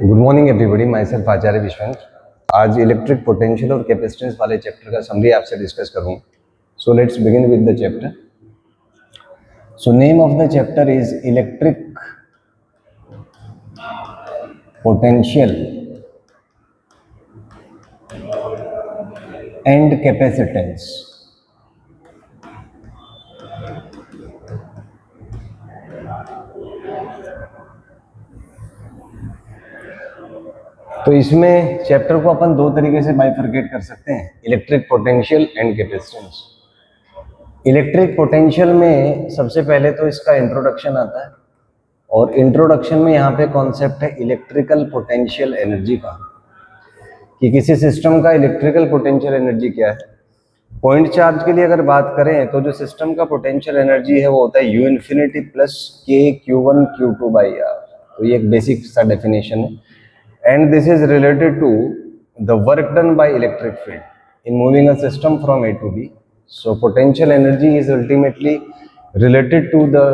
Good morning everybody, myself Acharya Vishwant. आज electric potential और capacitance वाले चैप्टर का समरी आपसे डिस्कस करूँ। So let's begin with the chapter. So name of the chapter is electric potential and capacitance. तो इसमें chapter को अपन दो तरीके से बाइफरकेट कर सकते हैं, electric potential and capacitance. Electric potential में सबसे पहले तो इसका इंट्रोडक्शन आता है, और इंट्रोडक्शन में यहाँ पे कॉन्सेप्ट है इलेक्ट्रिकल पोटेंशियल एनर्जी का, कि किसी सिस्टम का इलेक्ट्रिकल पोटेंशियल एनर्जी क्या है। पॉइंट चार्ज के लिए अगर बात करें तो जो सिस्टम का पोटेंशियल एनर्जी है वो होता है U infinity plus K Q1 Q2 by R। तो ये एक बेसिक सा डेफिनेशन है, and this is related to the work done by electric field in moving a system from A to B। So potential energy is ultimately related to the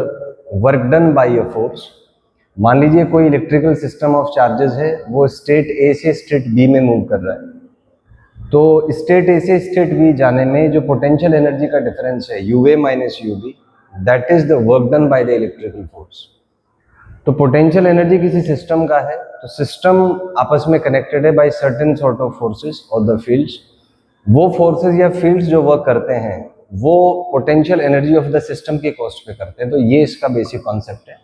work done by a force। मान लीजिए कोई electrical system of charges है, वो state A से state B में move कर रहा है, तो स्टेट A से स्टेट B जाने में जो पोटेंशियल एनर्जी का डिफरेंस है UA minus UB, that is the work done by the electrical force. तो पोटेंशियल एनर्जी किसी सिस्टम का है, तो सिस्टम आपस में कनेक्टेड है by certain sort of forces और द फील्ड्स। वो फोर्सेस या फील्ड्स जो वर्क करते हैं वो potential energy of the system के कॉस्ट पे करते हैं। तो ये इसका बेसिक कॉन्सेप्ट है।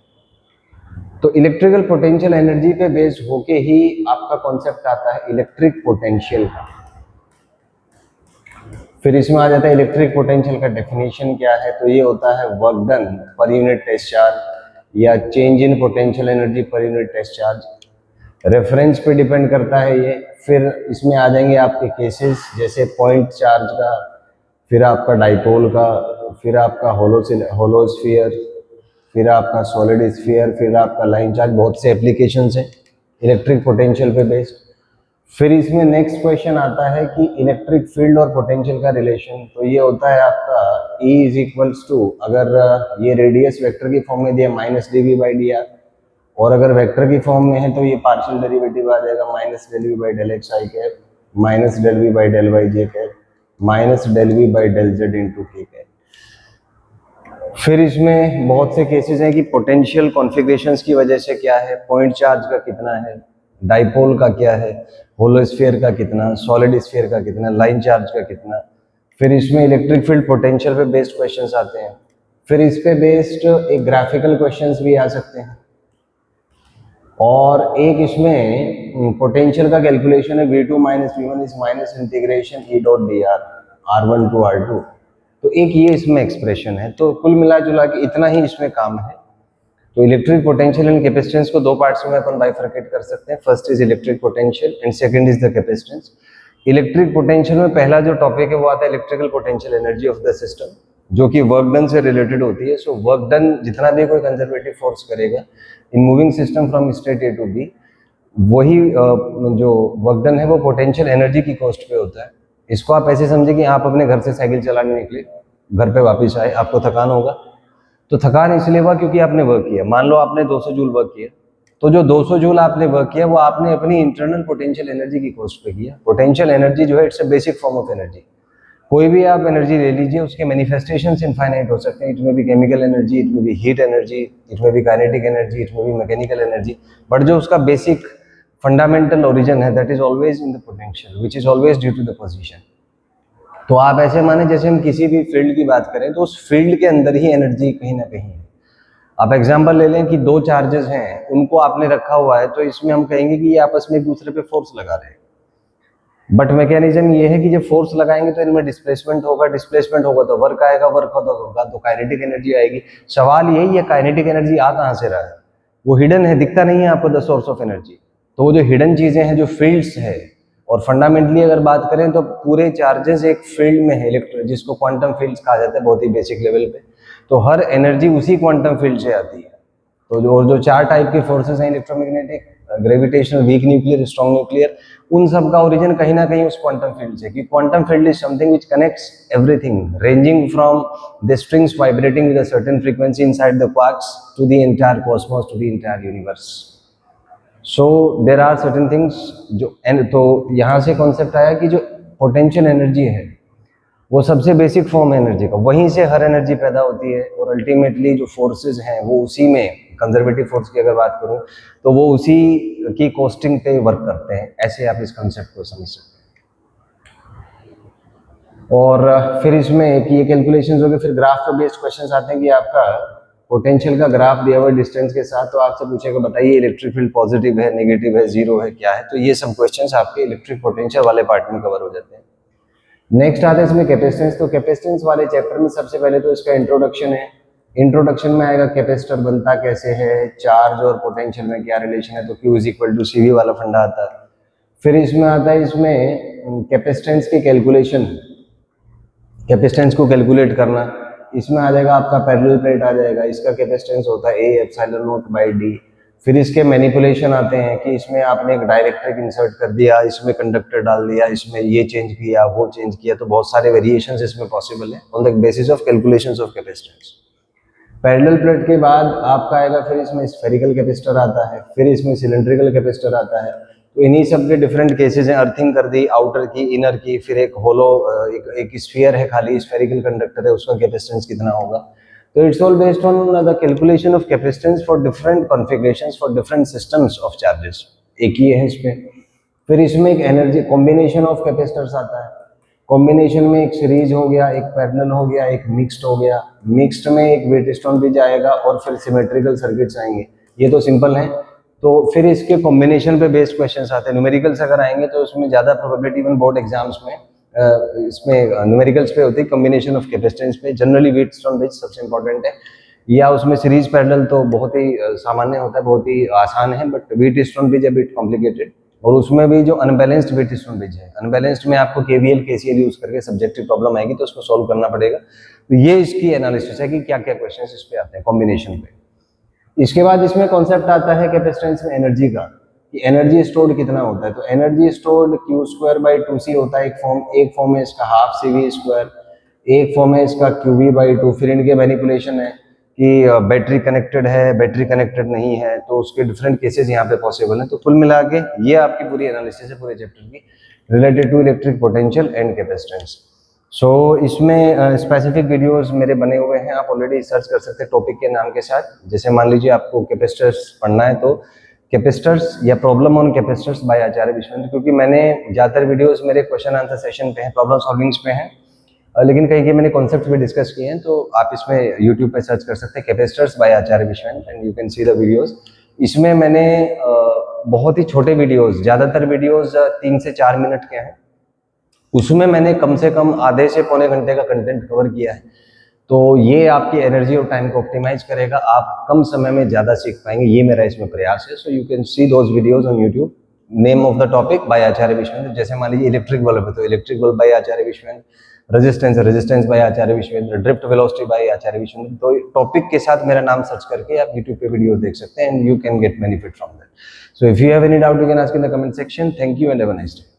तो इलेक्ट्रिकल पोटेंशियल एनर्जी पे बेस्ड होके ही आपका कॉन्सेप्ट आता है इलेक्ट्रिक पोटेंशियल का। फिर इसमें आ जाता है इलेक्ट्रिक पोटेंशियल का डेफिनेशन क्या है। तो ये होता है work done per unit test charge या change in potential energy per unit test charge. Reference पे डिपेंड करता है ये। फिर इसमें आ जाएंगे आपके केसेस, जैसे पॉइंट चार्ज का, फिर आपका डाइपोल का, फिर आपका होलोस्फीयर, फिर आपका सॉलिड स्फीयर, फिर आपका लाइन चार्ज। बहुत से एप्लीकेशंस हैं इलेक्ट्रिक पोटेंशियल पे बेस्ड। फिर इसमें नेक्स्ट क्वेश्चन आता है कि इलेक्ट्रिक फील्ड और पोटेंशियल का रिलेशन। तो ये होता है आपका E इज इक्वल्स टू, अगर ये रेडियस वेक्टर की फॉर्म में दिया minus dv by D R, और अगर वेक्टर की फॉर्म में है तो ये पार्शियल डेरिवेटिव आ जाएगा minus del V by del X I cap minus del V by del Y J cap minus del V by del Z into K cap. फिर इसमें बहुत से केसेस हैं कि पोटेंशियल कॉन्फ़िगरेशंस की वजह से क्या है, पॉइंट चार्ज का कितना है, डाइपोल का क्या है, होलोस्फीयर का कितना, सॉलिड स्फीयर का कितना, लाइन चार्ज का कितना। फिर इसमें इलेक्ट्रिक फील्ड पोटेंशियल पे बेस्ड क्वेश्चंस आते हैं। फिर इस पे बेस्ड एक ग्राफिकल क्वेश्चंस भी आ सकते हैं, और एक इसमें पोटेंशियल का कैलकुलेशन है V2 minus V1 is minus integration E dot D R R1 to R2। तो एक ये इसमें एक्सप्रेशन है। तो कुल मिला जुला के इतना ही इसमें काम है। तो इलेक्ट्रिक पोटेंशियल एंड कैपेसिटेंस को दो पार्ट्स में अपन बाइफरकेट कर सकते हैं। First is electric potential and second is the capacitance. Electric potential में पहला जो टॉपिक है वो आता है electrical potential energy of the system, जो कि वर्क डन से रिलेटेड होती है। सो वर्क डन जितना भी कोई कंजर्वेटिव फोर्स करेगा in moving system from state A to B, वही जो वर्क डन है वो पोटेंशियल एनर्जी की कॉस्ट पे होता है। इसको आप ऐसे समझे कि आप अपने घर से साइकिल चलाने निकले, घर पे वापस आए, आपको थकान होगा। तो थकान इसलिए हुआ क्योंकि आपने वर्क किया। मान लो आपने 200 जूल वर्क किया, तो जो 200 जूल आपने वर्क किया वो आपने अपनी इंटरनल पोटेंशियल एनर्जी की कॉस्ट पे किया। पोटेंशियल एनर्जी जो है it's a basic form of energy. कोई भी आप एनर्जी ले लीजिए, उसके मैनिफेस्टेशंस इनफाइनाइट हो सकते हैं। इट में भी केमिकल एनर्जी, इट में भी हीट एनर्जी, इट में भी काइनेटिक एनर्जी, इट में भी मैकेनिकल एनर्जी, बट जो उसका बेसिक फंडामेंटल ओरिजिन है that is always in the potential which is always due to the position. तो आप ऐसे माने जैसे हम किसी भी फील्ड की बात करें तो उस फील्ड के अंदर ही एनर्जी कहीं ना कहीं है। आप एग्जांपल ले लें कि दो चार्जेस हैं, उनको आपने रखा हुआ है, तो इसमें हम कहेंगे कि ये आपस में एक दूसरे पे फोर्स लगा रहे हैं। बट मैकेनिज्म ये है कि जब फोर्स लगाएंगे तो इनमें डिस्प्लेसमेंट होगा तो वर्क आएगा, वर्क होगा तो काइनेटिक एनर्जी आएगी। सवाल यही है काइनेटिक एनर्जी आ कहाँ से रहा है, वो हिडन है, दिखता नहीं है आपको द सोर्स ऑफ एनर्जी। तो वो जो हिडन चीजें हैं, जो फील्ड्स है, और फंडामेंटली अगर बात करें तो पूरे चार्जेस एक फील्ड में है, जिसको क्वांटम फील्ड्स कहा जाता है बहुत ही बेसिक लेवल पे। तो हर एनर्जी उसी क्वांटम फील्ड से आती है। तो जो चार टाइप के फोर्सेस हैं, electromagnetic, gravitational, weak nuclear, strong nuclear, उन सब का ओरिजिन कहीं ना कहीं उस क्वांटम फील्ड से। कि quantum field is something which connects everything ranging from the strings vibrating with a certain frequency inside the quarks to the entire cosmos, to the entire universe. So there are certain things जो तो यहाँ से concept आया कि जो potential energy है वो सबसे बेसिक फॉर्म है एनर्जी का, वहीं से हर एनर्जी पैदा होती है और अल्टीमेटली जो फोर्सेस हैं वो उसी में, कंजर्वेटिव फोर्स की अगर बात करूं तो वो उसी की कॉस्टिंग पे वर्क करते हैं। ऐसे आप इस कंसेप्ट को समझ सकते हैं। और फिर इसमें ये कैलकुलेशंस हो गए, फिर ग्राफ पे बेस्ड क्वेश्चंस आते हैं कि आपका पोटेंशियल का ग्राफ दिया हुआ डिस्टेंस के साथ, तो आपसे पूछेगा बताइए इलेक्ट्रिक फील्ड पॉजिटिव है, नेगेटिव है, जीरो है, क्या है। तो ये सब क्वेश्चंस आपके इलेक्ट्रिक पोटेंशियल वाले पार्ट में कवर हो जाते हैं। नेक्स्ट आता है इसमें कैपेसिटेंस। तो कैपेसिटेंस वाले चैप्टर में सबसे पहले तो इसका इंट्रोडक्शन है। इंट्रोडक्शन में आएगा कैपेसिटर बनता कैसे है, चार्ज और पोटेंशियल में क्या रिलेशन है, तो Q is equal to CV वाला फंडा आता है। फिर इसमें आता है इसमें कैपेसिटेंस की कैलकुलेशन, कैपेसिटेंस को कैलकुलेट करना। इसमें आ जाएगा आपका पैरेलल प्लेट आ जाएगा, इसका कैपेसिटेंस होता है A epsilon not by D। फिर इसके मैनिपुलेशन आते हैं कि इसमें आपने एक डाइलेक्ट्रिक इंसर्ट कर दिया, इसमें कंडक्टर डाल दिया, इसमें ये चेंज किया, वो चेंज किया, तो बहुत सारे वेरिएशंस इसमें पॉसिबल है on the basis of calculations of capacitance. Parallel plate के बाद आपका आएगा फिर इसमें स्फेरिकल कैपेसिटर आता है, फिर इसमें सिलेंड्रिकल कैपेसिटर आता है। तो इन्हीं सब के डिफरेंट केसेस हैं, अर्थिंग कर दी आउटर की, इनर की, फिर एक होलो एक स्फीयर है खाली, स्फेरिकल कंडक्टर है, उसका कैपेसिटेंस कितना होगा। तो it's all based on the calculation of capacitance for different configurations for different systems of charges. एक ही है इसमें। फिर इसमें एक एनर्जी कॉम्बिनेशन ऑफ कैपेसिटर्स आता है। कॉम्बिनेशन में एक सीरीज हो गया, एक पैरेलल हो गया, एक मिक्स्ड हो गया। मिक्स्ड में एक व्हीटस्टोन ब्रिज आएगा और फिर सिमेट्रिकल सर्किट्स आएंगे। ये तो सिंपल है। तो फिर इसके कॉम्बिनेशन पे बेस्ड क्वेश्चंस आते हैं। न्यूमेरिकल्स अगर आएंगे तो उसमें ज़्यादा प्रोबेबिलिटी इवन बोर्ड एग्जाम्स में इसमें न्यूमेरिकल्स पे होती है, कॉम्बिनेशन ऑफ कैपेसिटेंस पे। जनरली व्हीटस्टोन ब्रिज सबसे इंपॉर्टेंट है, या उसमें सीरीज पैरेलल तो बहुत ही सामान्य होता है, बहुत ही आसान है, बट व्हीटस्टोन ब्रिज है बिट कॉम्प्लिकेटेड। और उसमें भी जो अनबैलेंस्ड व्हीटस्टोन ब्रिज है, अनबैलेंस्ड में आपको KVL KCL यूज करके सब्जेक्टिव प्रॉब्लम आएगी तो उसको सॉल्व करना पड़ेगा। तो ये इसकी एनालिसिस है कि क्या क्या क्वेश्चन इस पे आते हैं कॉम्बिनेशन पे। इसके बाद इसमें कॉन्सेप्ट आता है कैपेसिटेंस में एनर्जी का, कि एनर्जी स्टोर्ड कितना होता है। तो एनर्जी स्टोर्ड Q²/2C होता है एक फॉर्म है इसका हाफ CV², एक फॉर्म है इसका QV/2। फिर इनके मैनिपुलेशन है कि बैटरी कनेक्टेड है, बैटरी कनेक्टेड नहीं है, तो उसके डिफरेंट केसेस यहाँ पे पॉसिबल हैं। तो कुल मिला के ये आपकी पूरी एनालिसिस है पूरे चैप्टर की related to electric potential and capacitance. So इसमें स्पेसिफिक वीडियोस मेरे बने हुए हैं, आप ऑलरेडी सर्च कर सकते हैं टॉपिक के नाम के साथ। जैसे मान लीजिए आपको कैपेसिटर्स पढ़ना है तो कैपेसिटर्स या problem on capacitors by Acharya Vishvendra, क्योंकि मैंने ज़्यादातर वीडियोस मेरे क्वेश्चन आंसर सेशन पे हैं, प्रॉब्लम सॉल्विंग्स पे हैं, लेकिन कहीं के मैंने कॉन्सेप्ट भी डिस्कस किए हैं। तो आप इसमें यूट्यूब पे सर्च कर सकते हैं capacitors by Acharya Vishwendra and you can see the videos. इसमें मैंने बहुत ही छोटे वीडियोस, ज़्यादातर वीडियोस 3 से 4 मिनट के हैं, उसमें मैंने कम से कम आधे से पौने घंटे का कंटेंट कवर किया है। तो ये आपकी एनर्जी और टाइम को ऑप्टिमाइज करेगा, आप कम समय में ज़्यादा सीख पाएंगे, ये मेरा इसमें प्रयास है। So you can see those videos on YouTube. Name of the topic by Acharya Vishwendra. जैसे मान लीजिए इलेक्ट्रिक बल्ब है तो electric bulb by Acharya Vishwendra, resistance by Acharya Vishwendra, drift velocity by Acharya Vishwendra. तो टॉपिक के साथ मेरा नाम सर्च करके आप यूट्यूब पे वीडियोस देख सकते हैं and you can get benefit from that. So if you have any doubt you can ask in the comment section. Thank you and have a nice day.